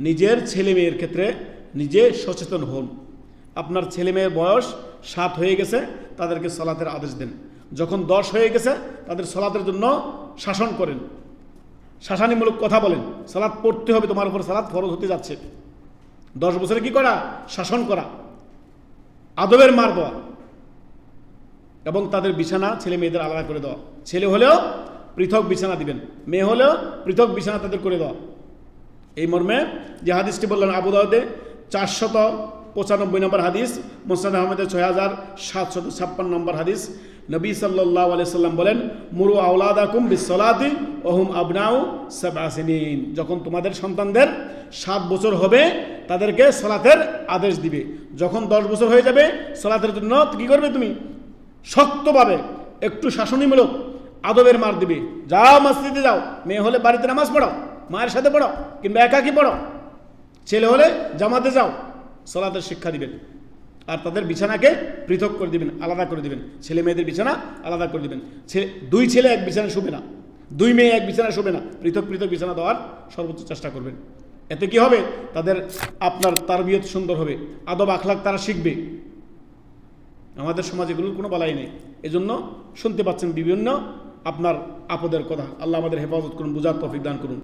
নিজের ছেলে মেয়ের ক্ষেত্রে নিজে সচেতন হন। আপনার ছেলে মেয়ের বয়স 7 হয়ে গেছে, তাদেরকে সালাতের আদেশ দেন। যখন 10 হয়ে গেছে তাদের সালাতের জন্য শাসন করেন, শাসানিমূলক কথা বলেন, সালাত পড়তে হবে, তোমার উপর সালাত ফরজ হতে যাচ্ছে। 10 বছরে কি করা? শাসন করা, আদবের মার দেওয়া, এবং তাদের বিছানা ছেলে মেয়েদের আলাদা করে দেওয়া। ছেলে হলেও পৃথক বিছানা দিবেন, মেয়ে হলেও পৃথক বিছানা তাদের করে দেওয়া। এই মর্মে যে হাদিসটি বললেন আবু দাউদে 495 নম্বর হাদিস, মুসনাদ আহমদের 6756 নম্বর হাদিস, নবী সাল্লাল্লাহু আলাইহি সাল্লাম বলেন, মুরু আওলাদাকুম বিসসালাতি ওয়া হুম আবনাউ 7 সিনিন। যখন তোমাদের সন্তানদের 7 বছর হবে তাদেরকে সালাতের আদেশ দিবে। যখন 10 বছর হয়ে যাবে সালাতের জন্য কি করবে? তুমি শক্তভাবে একটু শাসনীমূলক আদবের মার দিবে। যাও মসজিদে যাও, মেয়ে হলে বাড়িতে নামাজ পড়ো, মায়ের সাথে পড়ো, কিংবা একাকি পড়ো। ছেলে হলে জামাতে যাও, সালাতের শিক্ষা দিবেন। আর তাদের বিছানাকে পৃথক করে দিবেন, আলাদা করে দিবেন। ছেলে মেয়েদের বিছানা আলাদা করে দিবেন। 2 ছেলে এক বিছানায় শুবে না, 2 মেয়ে এক বিছানায় শুবে না, পৃথক পৃথক বিছানা দেওয়ার সর্বোচ্চ চেষ্টা করবেন। এতে কি হবে? তাদের আপনার তারবিয়ত সুন্দর হবে, আদব আখলাক তারা শিখবে। আমাদের সমাজে এগুলোর কোনো বালাই নেই। এজন্য শুনতে পাচ্ছেন বিভিন্ন আপনার আপদের কথা। আল্লাহ আমাদের হেফাজত করুন, বুঝার তৌফিক দান করুন।